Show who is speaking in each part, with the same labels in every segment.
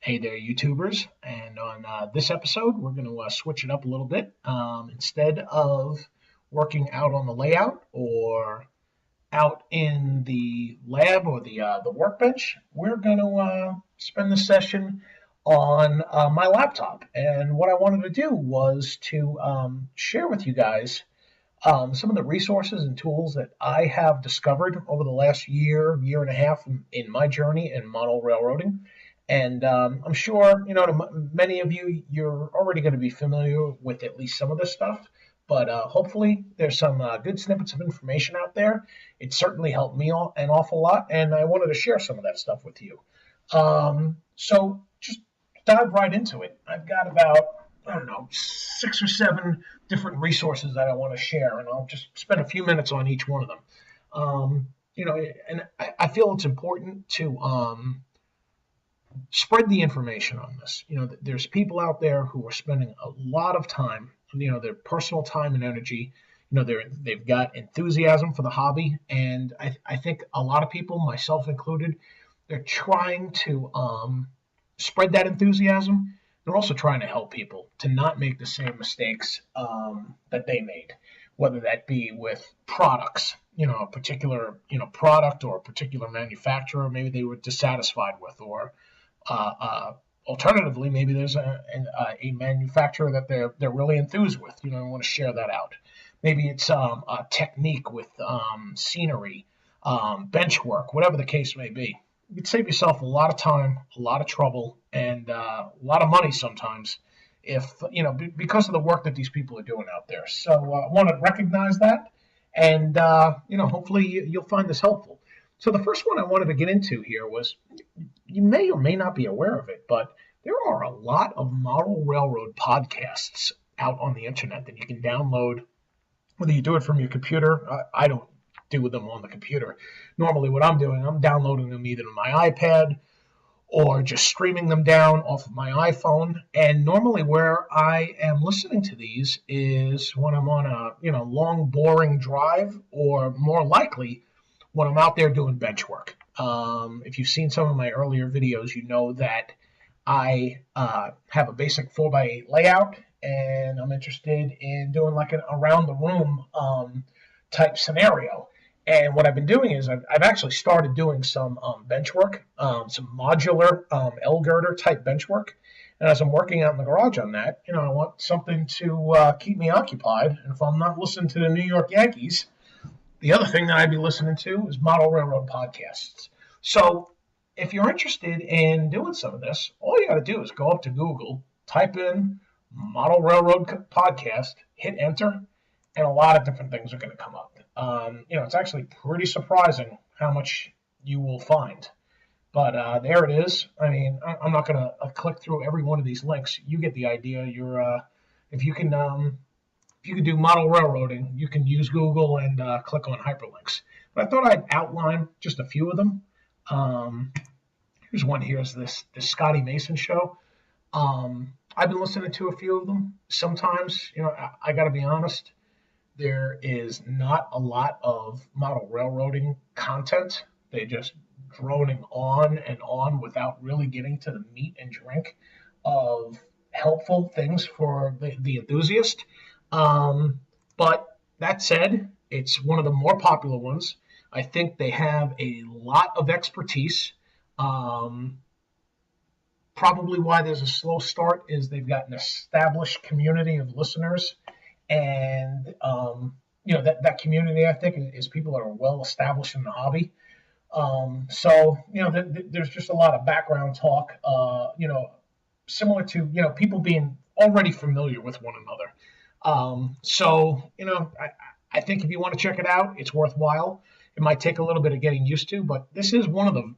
Speaker 1: Hey there, YouTubers. And on this episode, we're going to switch it up a little bit. Instead of working out on the layout or out in the lab or the workbench, we're going to spend the session on my laptop. And what I wanted to do was to share with you guys some of the resources and tools that I have discovered over the last year and a half in my journey in model railroading. And I'm sure, to many of you, you're already going to be familiar with at least some of this stuff. But hopefully, there's some good snippets of information out there. It certainly helped me an awful lot, and I wanted to share some of that stuff with you. So just dive right into it. I've got about, I don't know, 6 or 7 different resources that I want to share, and I'll just spend a few minutes on each one of them. And I feel it's important to spread the information on this. There's people out there who are spending a lot of time, their personal time and energy. They've got enthusiasm for the hobby, and I think a lot of people, myself included, they're trying to spread that enthusiasm. They're also trying to help people to not make the same mistakes that they made, whether that be with products, a particular product or a particular manufacturer maybe they were dissatisfied with, or alternatively, maybe there's a manufacturer that they're really enthused with. I want to share that out. Maybe it's a technique with scenery, bench work, whatever the case may be. You could save yourself a lot of time, a lot of trouble, and a lot of money sometimes, if because of the work that these people are doing out there. So I want to recognize that, and hopefully you'll find this helpful. So the first one I wanted to get into here was, you may or may not be aware of it, but there are a lot of model railroad podcasts out on the internet that you can download, whether you do it from your computer. I don't do them on the computer. Normally what I'm doing, I'm downloading them either on my iPad or just streaming them down off of my iPhone. And normally where I am listening to these is when I'm on a long, boring drive, or more likely when I'm out there doing bench work. If you've seen some of my earlier videos, you know that I have a basic 4x8 layout, and I'm interested in doing like an around the room type scenario. And what I've been doing is I've actually started doing some bench work, some modular L-girder type bench work. And as I'm working out in the garage on that, I want something to keep me occupied. And if I'm not listening to the New York Yankees, the other thing that I'd be listening to is model railroad podcasts. So if you're interested in doing some of this, all you got to do is go up to Google, type in model railroad podcast, hit enter, and a lot of different things are going to come up. It's actually pretty surprising how much you will find. But there it is. I mean, I'm not going to click through every one of these links. You get the idea. If you can do model railroading, you can use Google and click on hyperlinks. But I thought I'd outline just a few of them. Here's one. Here's this Scotty Mason show. I've been listening to a few of them. Sometimes, I got to be honest, there is not a lot of model railroading content. They just droning on and on without really getting to the meat and drink of helpful things for the enthusiast. But that said, it's one of the more popular ones. I think they have a lot of expertise. Probably why there's a slow start is they've got an established community of listeners, and that community, I think, is people that are well established in the hobby. There's just a lot of background talk, similar to people being already familiar with one another. I think if you want to check it out, it's worthwhile. It might take a little bit of getting used to, but this is one of the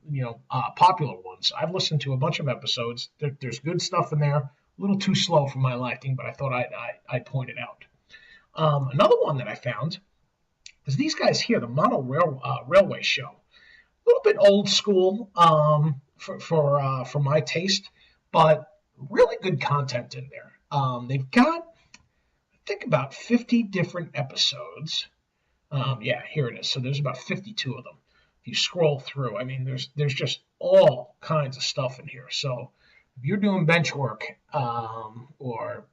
Speaker 1: popular ones. I've listened to a bunch of episodes. There's good stuff in there. A little too slow for my liking, but I thought I'd point it out. Another one that I found is these guys here, the Model Railway Show. A little bit old school for my taste, but really good content in there. They've got, I think, about 50 different episodes. Here it is. So there's about 52 of them. If you scroll through, I mean, there's just all kinds of stuff in here. So if you're doing bench work or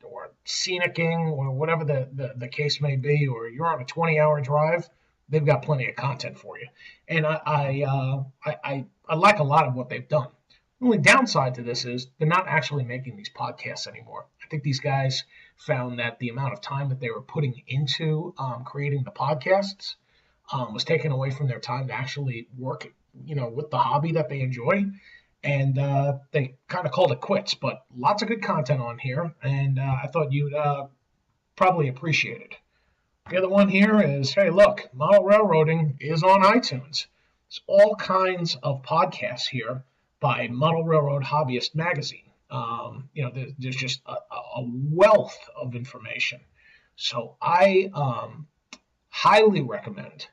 Speaker 1: scenicking or whatever the case may be, or you're on a 20-hour drive, they've got plenty of content for you. And I like a lot of what they've done. The only downside to this is they're not actually making these podcasts anymore. I think these guys found that the amount of time that they were putting into creating the podcasts was taken away from their time to actually work, with the hobby that they enjoy. And they kind of called it quits. But lots of good content on here, and I thought you'd probably appreciate it. The other one here is, hey, look, Model Railroading is on iTunes. There's all kinds of podcasts here by Model Railroad Hobbyist Magazine. There's just a wealth of information. So I highly recommend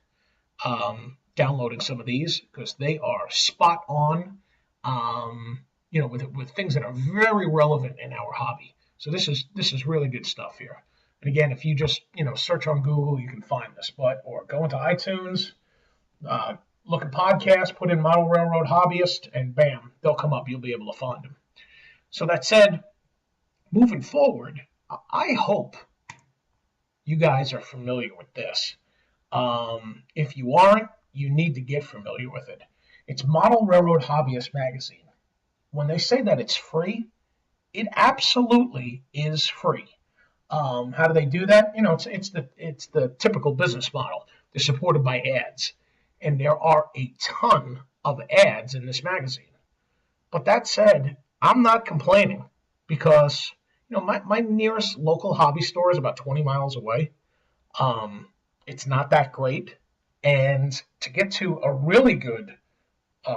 Speaker 1: downloading some of these because they are spot on, with things that are very relevant in our hobby. So this is really good stuff here. And again, if you just search on Google, you can find this. Or go into iTunes, look at podcasts, put in Model Railroad Hobbyist, and bam, they'll come up. You'll be able to find them. So that said, moving forward, I hope you guys are familiar with this. If you aren't, you need to get familiar with it. It's Model Railroad Hobbyist Magazine. When they say that it's free, it absolutely is free. How do they do that? It's the typical business model. They're supported by ads, and there are a ton of ads in this magazine. But that said, I'm not complaining because my nearest local hobby store is about 20 miles away. It's not that great, and to get to a really good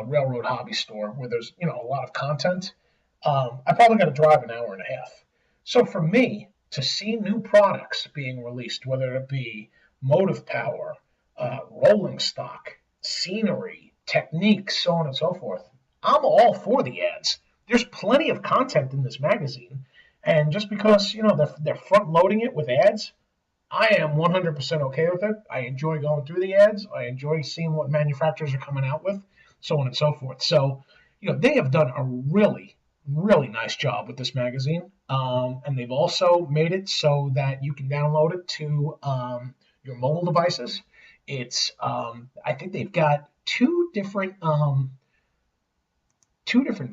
Speaker 1: railroad hobby store where there's a lot of content, I probably got to drive an hour and a half. So for me to see new products being released, whether it be motive power, rolling stock, scenery, techniques, so on and so forth, I'm all for the ads. There's plenty of content in this magazine, and just because they're front loading it with ads, I am 100% okay with it. I enjoy going through the ads. I enjoy seeing what manufacturers are coming out with, so on and so forth. So, they have done a really, really nice job with this magazine. And they've also made it so that you can download it to your mobile devices. I think they've got two different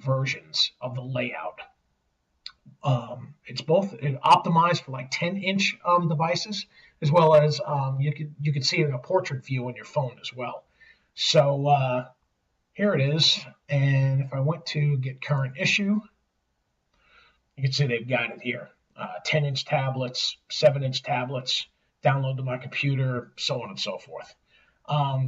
Speaker 1: versions of the layout. It's both optimized for like 10-inch devices, as well as you could see it in a portrait view on your phone as well. So here it is, and if I went to get current issue, you can see they've got it here. 10-inch tablets, 7-inch tablets, download to my computer, so on and so forth.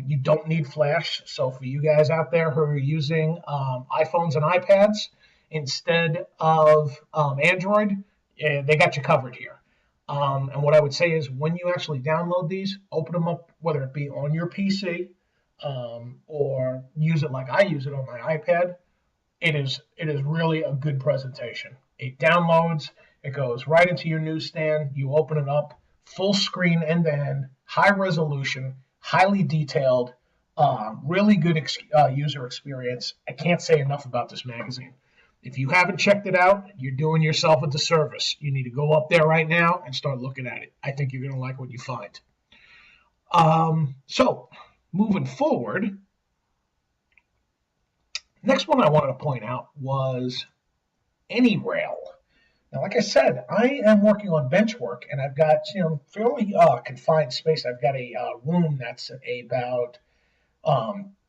Speaker 1: You don't need flash, so for you guys out there who are using iPhones and iPads instead of Android, they got you covered here. And what I would say is when you actually download these, open them up, whether it be on your PC or use it like I use it on my iPad. It is really a good presentation. It downloads, it goes right into your newsstand, you open it up, full screen end to end, high resolution, highly detailed, really good user experience. I can't say enough about this magazine. If you haven't checked it out, you're doing yourself a disservice. You need to go up there right now and start looking at it. I think you're going to like what you find. So, moving forward, next one I wanted to point out was AnyRail. Now, like I said, I am working on bench work, and I've got fairly confined space. I've got a room that's about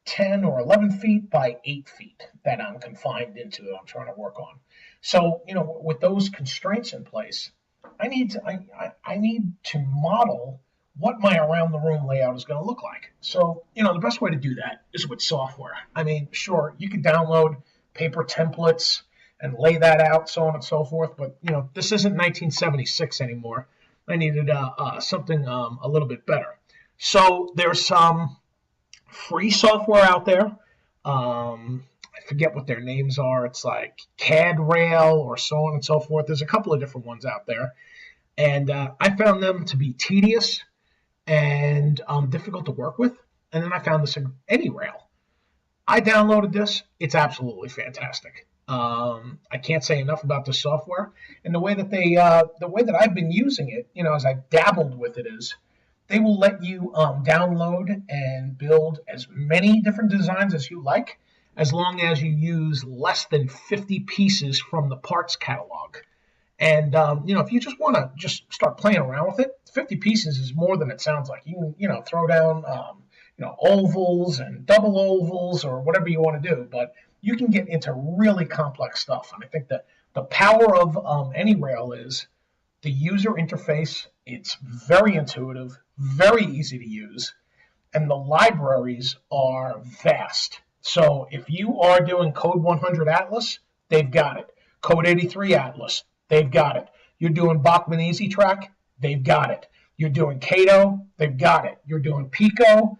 Speaker 1: 10 or 11 feet by 8 feet that I'm confined into that I'm trying to work on. So, with those constraints in place, I need to model what my around the room layout is going to look like. So, the best way to do that is with software. I mean, sure, you can download paper templates and lay that out, so on and so forth, but, this isn't 1976 anymore. I needed something a little bit better. So there's some free software out there. I forget what their names are. It's like CADRail or so on and so forth. There's a couple of different ones out there. And I found them to be tedious and difficult to work with. And then I found this in AnyRail. I downloaded this. It's absolutely fantastic. I can't say enough about the software and the way that the way that I've been using it. As I've dabbled with it, is they will let you download and build as many different designs as you like, as long as you use less than 50 pieces from the parts catalog. And if you just want to just start playing around with it, 50 pieces is more than it sounds like. You can, throw down, ovals and double ovals or whatever you want to do, but you can get into really complex stuff. And I think that the power of AnyRail is the user interface. It's very intuitive, very easy to use, and the libraries are vast. So if you are doing Code 100 Atlas, they've got it. Code 83 Atlas, they've got it. You're doing Bachman EasyTrack, they've got it. You're doing Cato, they've got it. You're doing Pico,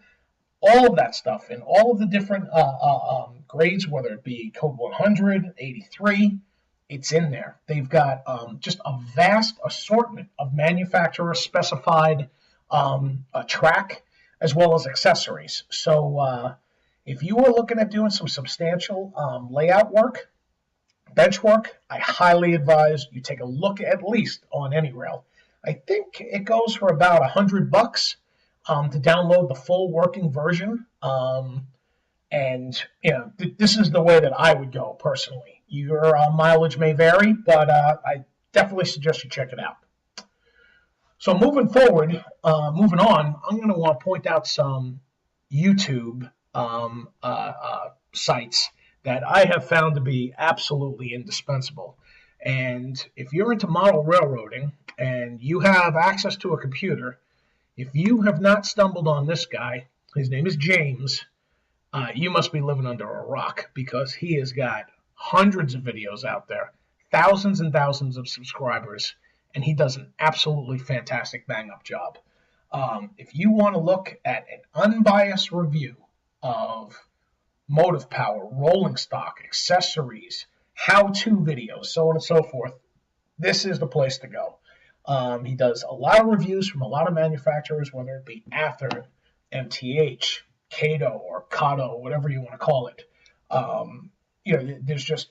Speaker 1: all of that stuff, and all of the different grades, whether it be Code 100, 83, it's in there. They've got just a vast assortment of manufacturer-specified track as well as accessories. So if you are looking at doing some substantial layout work, bench work, I highly advise you take a look at least on AnyRail. I think it goes for about $100 to download the full working version. And this is the way that I would go personally. Your mileage may vary, but I definitely suggest you check it out. So moving forward, moving on, I'm going to want to point out some YouTube sites that I have found to be absolutely indispensable. And if you're into model railroading and you have access to a computer, if you have not stumbled on this guy, his name is James, you must be living under a rock, because he has got hundreds of videos out there, thousands and thousands of subscribers, and he does an absolutely fantastic bang-up job. If you want to look at an unbiased review of motive power, rolling stock, accessories, how-to videos, so on and so forth, this is the place to go. He does a lot of reviews from a lot of manufacturers, whether it be Athearn, MTH, Cato, or Kato, whatever you want to call it. There's just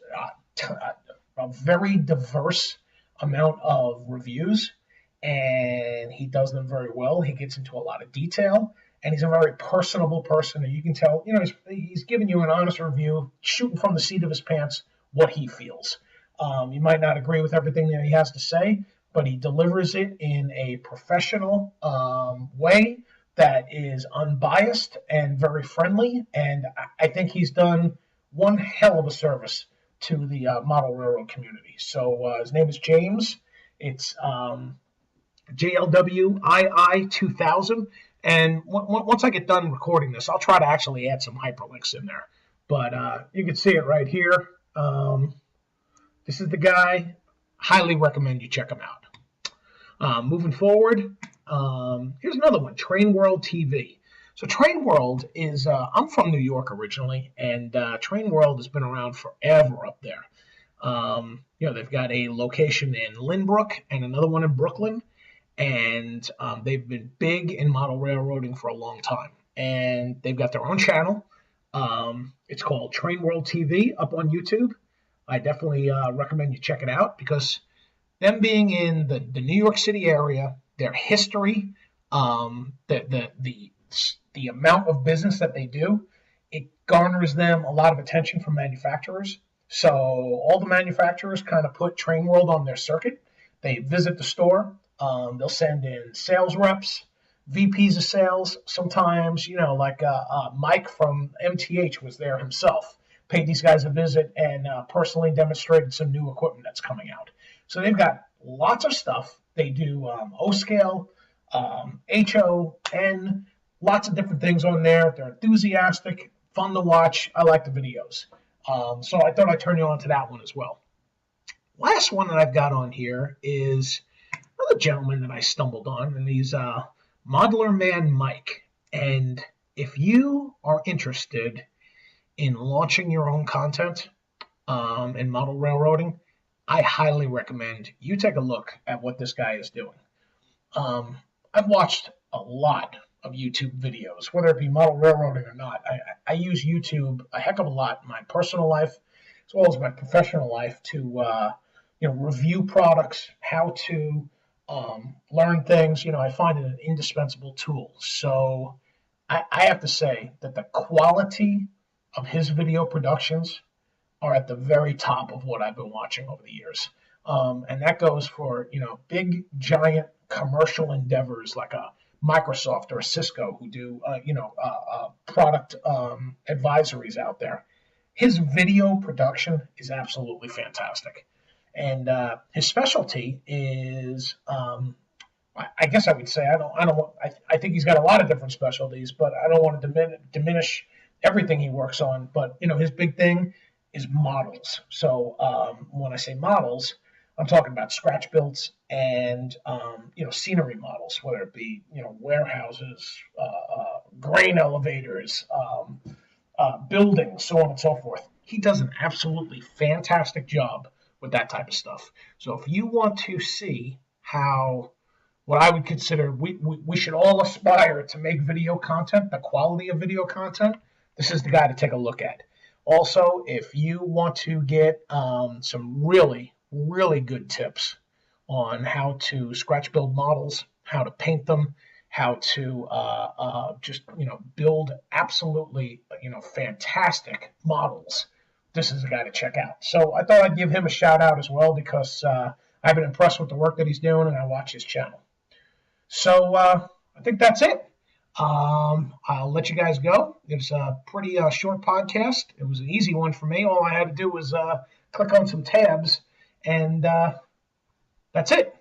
Speaker 1: a very diverse amount of reviews, and he does them very well. He gets into a lot of detail, and he's a very personable person, and you can tell, he's giving you an honest review, shooting from the seat of his pants what he feels. You might not agree with everything that he has to say, but he delivers it in a professional way that is unbiased and very friendly, and I think he's done one hell of a service to the model railroad community. So his name is James. It's JLWII2000, and once I get done recording this, I'll try to actually add some hyperlinks in there. But you can see it right here. This is the guy. Highly recommend you check him out. Moving forward, here's another one, Train World TV. So Train World is, I'm from New York originally, and Train World has been around forever up there. They've got a location in Lynbrook and another one in Brooklyn, and they've been big in model railroading for a long time. And they've got their own channel. It's called Train World TV up on YouTube. I definitely recommend you check it out, because them being in the New York City area, their history, the amount of business that they do, it garners them a lot of attention from manufacturers. So all the manufacturers kind of put Train World on their circuit. They visit the store. They'll send in sales reps, VPs of sales. Sometimes, like Mike from MTH was there himself, paid these guys a visit and personally demonstrated some new equipment that's coming out. So they've got lots of stuff. They do O-scale, HON, lots of different things on there. They're enthusiastic, fun to watch. I like the videos. So I thought I'd turn you on to that one as well. Last one that I've got on here is another gentleman that I stumbled on, and he's Modular Man Mike. And if you are interested in launching your own content in model railroading, I highly recommend you take a look at what this guy is doing. I've watched a lot of YouTube videos, whether it be model railroading or not. I use YouTube a heck of a lot in my personal life. as well as my professional life to review products, how to learn things. I find it an indispensable tool. So I have to say that the quality of his video productions are at the very top of what I've been watching over the years. And that goes for, big, giant commercial endeavors like a Microsoft or a Cisco who do, product advisories out there. His video production is absolutely fantastic. And his specialty is, I guess I would say, I think he's got a lot of different specialties, but I don't want to diminish everything he works on. But, his big thing is models. So when I say models, I'm talking about scratch builds and scenery models, whether it be warehouses, grain elevators, buildings, so on and so forth. He does an absolutely fantastic job with that type of stuff. So if you want to see how what I would consider we should all aspire to make video content, the quality of video content, this is the guy to take a look at. Also, if you want to get some really, really good tips on how to scratch build models, how to paint them, how to just build absolutely fantastic models, this is a guy to check out. So I thought I'd give him a shout out as well because I've been impressed with the work that he's doing and I watch his channel. So I think that's it. I'll let you guys go. It was a pretty short podcast. It was an easy one for me. All I had to do was click on some tabs, and that's it.